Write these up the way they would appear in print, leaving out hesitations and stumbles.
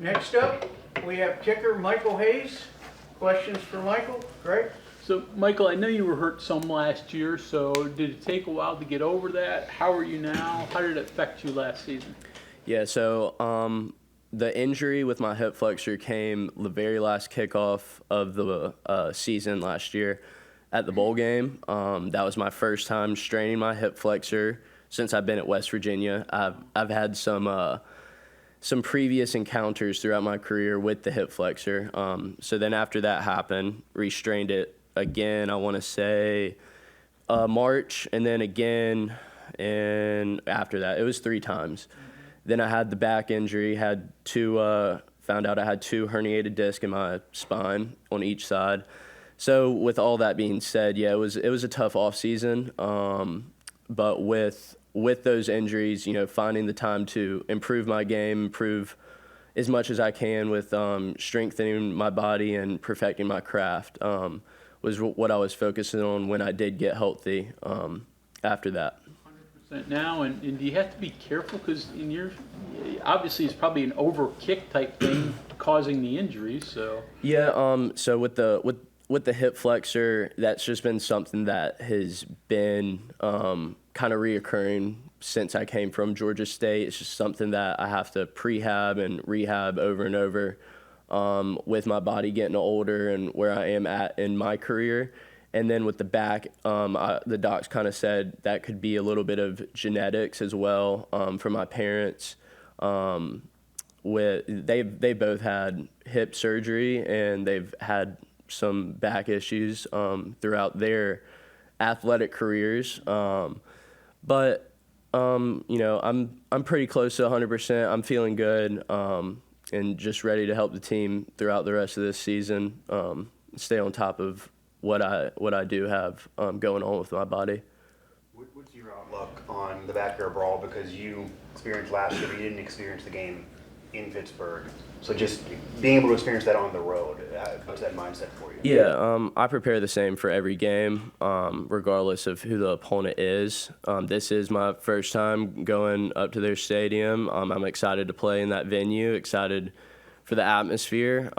Next up, we have kicker Michael Hayes. Questions for Michael? Greg? So, Michael, I know you were hurt some last year, so did it take a while to get over that? How are you now? How did it affect you last season? Yeah, so the injury with my hip flexor came the very last kickoff of the season last year at the bowl game. That was my first time straining my hip flexor since I've been at West Virginia. I've had some previous encounters throughout my career with the hip flexor. So then after that happened, restrained it again, I want to say March, and then again, and after that, it was 3 times. Then I had the back injury, found out I had 2 herniated discs in my spine on each side. So with all that being said, yeah, it was a tough off season. But with those injuries, finding the time to improve my game, improve as much as I can with strengthening my body and perfecting my craft was what I was focusing on when I did get healthy after that. Now, and do you have to be careful because obviously it's probably an over kick type thing causing the injuries. So yeah, so with the hip flexor, that's just been something that has been kind of reoccurring since I came from Georgia State. It's just something that I have to prehab and rehab over and over with my body getting older and where I am at in my career. And then with the back, the docs kind of said that could be a little bit of genetics as well from my parents. They both had hip surgery and they've had some back issues throughout their athletic careers. But I'm pretty close to 100%. I'm feeling good and just ready to help the team throughout the rest of this season. Stay on top of what I do have going on with my body. What's your outlook on the Backyard Brawl, because you experienced last year, but you didn't experience the game in Pittsburgh. So just being able to experience that on the road, what's that mindset for you? Yeah, I prepare the same for every game, regardless of who the opponent is. This is my first time going up to their stadium. I'm excited to play in that venue, excited for the atmosphere.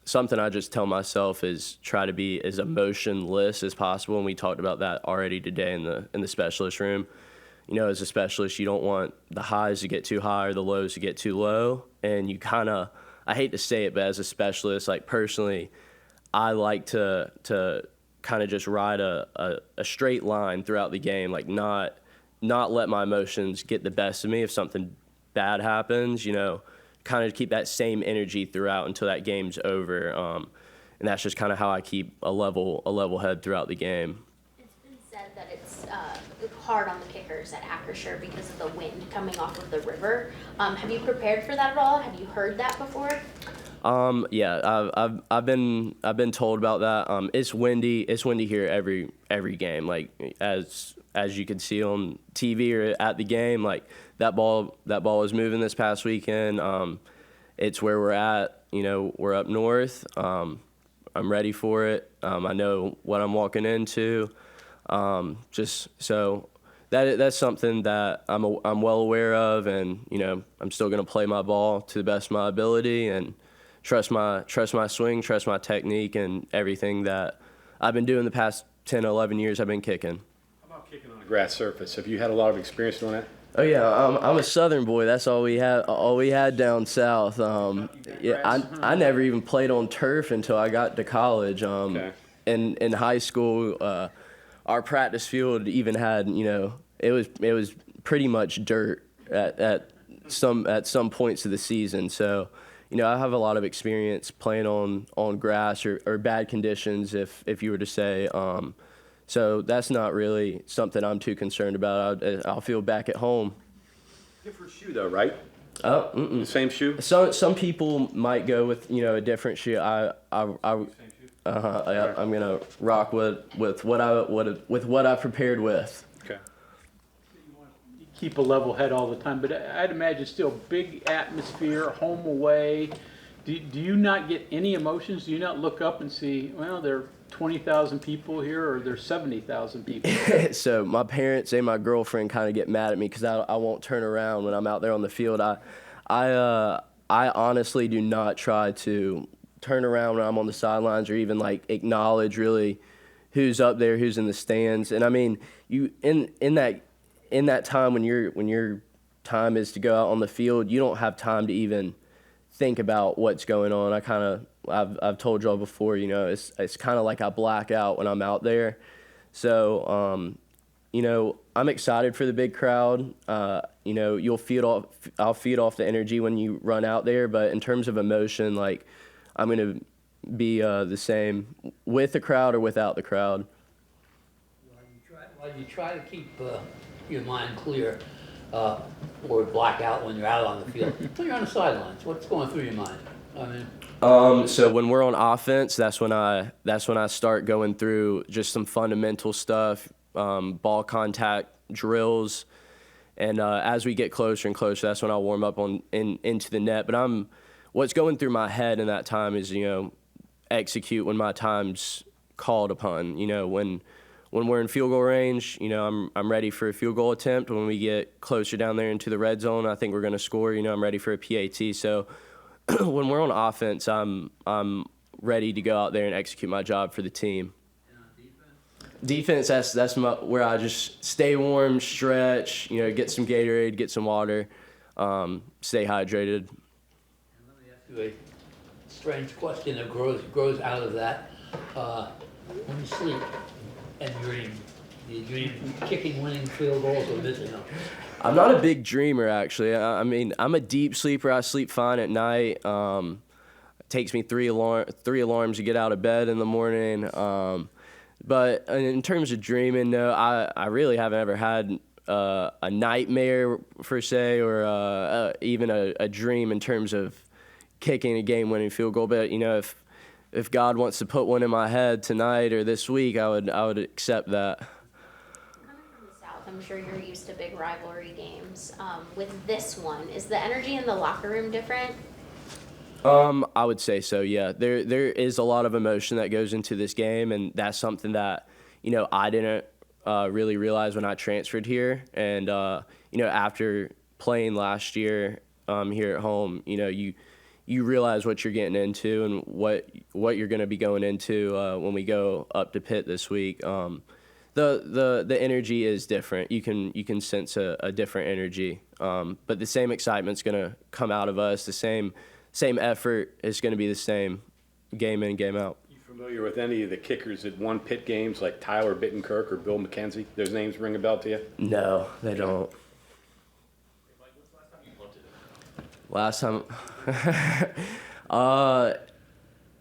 Something I just tell myself is try to be as emotionless as possible, and we talked about that already today in the specialist room. As a specialist, you don't want the highs to get too high or the lows to get too low, and you kind of, I hate to say it, but as a specialist, like personally, I like to kind of just ride a straight line throughout the game, like not let my emotions get the best of me. If something bad happens, kind of keep that same energy throughout until that game's over, and that's just kind of how I keep a level head throughout the game. It's been said that it's hard on the kickers at Acrisure because of the wind coming off of the river. Have you prepared for that at all? Have you heard that before? Yeah, I've been told about that. It's windy. It's windy here every game. Like as you can see on TV or at the game, like that ball was moving this past weekend. It's where we're at. We're up north. I'm ready for it. I know what I'm walking into. Just so that's something that I'm well aware of, and I'm still gonna play my ball to the best of my ability and trust my swing, trust my technique, and everything that I've been doing the past 10, 11 years I've been kicking. How about kicking on a grass surface? Have you had a lot of experience doing that? Oh yeah, I'm a Southern boy. That's all we had down south. Yeah, I never even played on turf until I got to college. Okay. In high school, our practice field even had it was pretty much dirt at some points of the season. So I have a lot of experience playing on grass or bad conditions, if you were to say. So that's not really something I'm too concerned about. I'll feel back at home. Different shoe though, right? Oh, The same shoe? some people might go with a different shoe. I'm gonna rock with what I prepared with. Okay. You keep a level head all the time, but I'd imagine still big atmosphere, home away. Do you not get any emotions? Do you not look up and see, well, there are 20,000 people here, or there's 70,000 people? So my parents and my girlfriend kind of get mad at me because I won't turn around when I'm out there on the field. I I honestly do not try to turn around when I'm on the sidelines or even like acknowledge really who's up there, who's in the stands. And I mean, you in that time when your time is to go out on the field, you don't have time to even think about what's going on. I've told y'all before, you know, it's kind of like I black out when I'm out there. So, you know, I'm excited for the big crowd. You know, I'll feed off the energy when you run out there. But in terms of emotion, like, I'm going to be the same with the crowd or without the crowd. While you try to keep your mind clear or black out when you're out on the field, when you're on the sidelines, what's going through your mind? I mean, So when we're on offense, that's when I start going through just some fundamental stuff, ball contact drills, and as we get closer and closer, that's when I'll warm up into the net. But what's going through my head in that time is, you know, execute when my time's called upon. You know, when we're in field goal range, you know, I'm ready for a field goal attempt. When we get closer down there into the red zone, I think we're going to score. You know, I'm ready for a PAT. So when we're on offense, I'm ready to go out there and execute my job for the team. Defense, that's where I just stay warm, stretch, you know, get some Gatorade, get some water, stay hydrated. let me ask you a strange question that grows out of that. When you sleep and you dream kicking winning field goals or missing them? I'm not a big dreamer, actually. I mean, I'm a deep sleeper. I sleep fine at night. It takes me three alarms to get out of bed in the morning. But in terms of dreaming, no, I really haven't ever had a nightmare, per se, or even a dream in terms of kicking a game-winning field goal. But, you know, if God wants to put one in my head tonight or this week, I would accept that. Coming from the South, I'm sure you're used to big rivalry games. With this one, is the energy in the locker room different? I would say so, yeah. There is a lot of emotion that goes into this game, and that's something that, you know, I didn't really realize when I transferred here. And, you know, after playing last year here at home, you know, you realize what you're getting into and what you're going to be going into when we go up to Pitt this week. The energy is different. You can sense a different energy, but the same excitement's going to come out of us. The same effort is going to be the same game in, game out. You familiar with any of the kickers that won Pitt games, like Tyler Bittenkirk or Bill McKenzie? Those names ring a bell to you? No, they don't. Last time,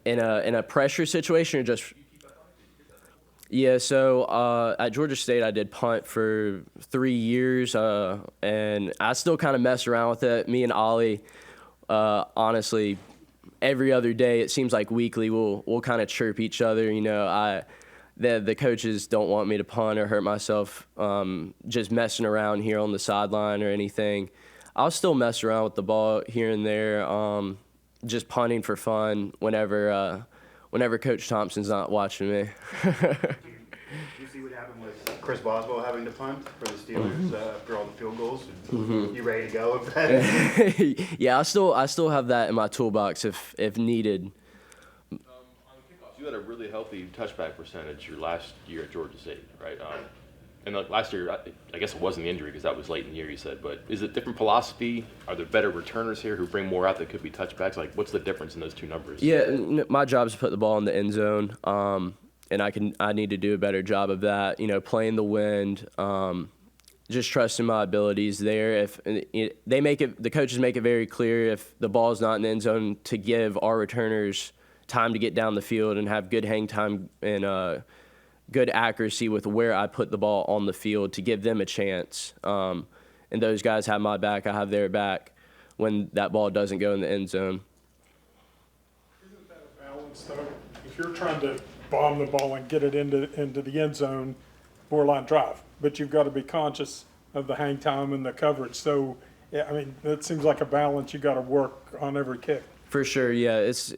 in a pressure situation or just. Yeah, so at Georgia State, I did punt for 3 years, and I still kind of mess around with it. Me and Ollie, honestly, every other day, it seems like weekly, we'll kind of chirp each other. You know, the coaches don't want me to punt or hurt myself just messing around here on the sideline or anything. I'll still mess around with the ball here and there, just punting for fun whenever Coach Thompson's not watching me. Did you see what happened with Chris Boswell having to punt for the Steelers after all the field goals? You ready to go with that? Yeah, I still have that in my toolbox if needed. On the kickoffs, you had a really healthy touchback percentage your last year at Georgia State, right? And like last year, I guess it wasn't the injury because that was late in the year, you said. But is it different philosophy? Are there better returners here who bring more out that could be touchbacks? Like, what's the difference in those two numbers? Yeah, my job is to put the ball in the end zone, and I need to do a better job of that. You know, playing the wind, just trusting my abilities there. If the coaches make it very clear if the ball's not in the end zone to give our returners time to get down the field and have good hang time and good accuracy with where I put the ball on the field to give them a chance. And those guys have my back. I have their back when that ball doesn't go in the end zone. Isn't that a balance, though? If you're trying to bomb the ball and get it into the end zone, borderline drive, but you've got to be conscious of the hang time and the coverage. So, yeah, I mean, it seems like a balance you got to work on every kick. For sure, yeah. It's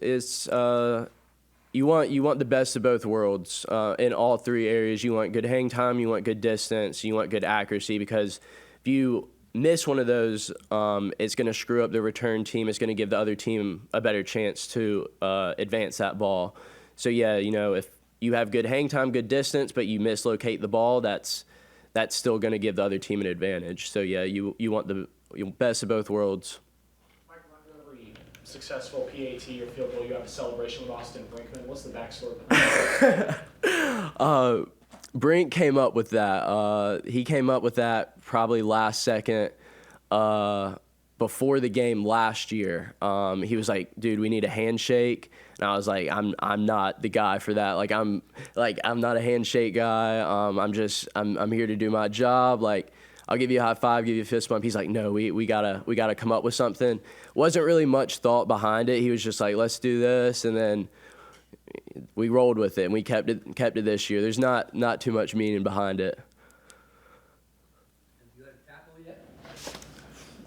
you want the best of both worlds in all three areas. You want good hang time, you want good distance, you want good accuracy, because if you miss one of those, it's going to screw up the return team. It's going to give the other team a better chance to advance that ball. So yeah, if you have good hang time, good distance, but you mislocate the ball, that's still going to give the other team an advantage. So yeah, you want the best of both worlds. Michael, after every successful PAT or field goal, you have a celebration with Austin Brinkman. What's the backstory behind that? Brink came up with that. He came up with that probably last second before the game last year. He was like, "Dude, we need a handshake," and I was like, "I'm not the guy for that. I'm not a handshake guy. I'm here to do my job. Like, I'll give you a high five, give you a fist bump." He's like, "No, we gotta come up with something." Wasn't really much thought behind it. He was just like, "Let's do this," and then we rolled with it, and we kept it this year. There's not too much meaning behind it. Have you had a tackle yet?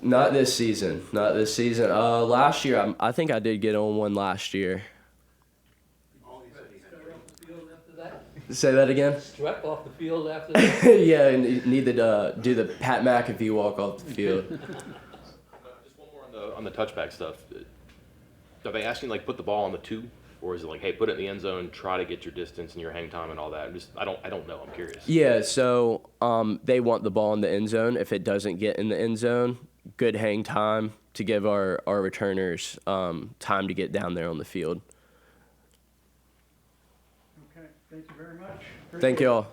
Not this season. Not this season. Last year, I think I did get on one last year. Strut off the field after that? Say that again? Strut off the field after that? Yeah, and you need to do the Pat McAfee walk off the field. Just one more on the touchback stuff. Are they asking like put the ball on the 2, or is it like, hey, put it in the end zone, try to get your distance and your hang time and all that? I don't know. I'm curious. Yeah, so they want the ball in the end zone. If it doesn't get in the end zone, good hang time to give our returners time to get down there on the field. Okay, thank you very much. Thank you all.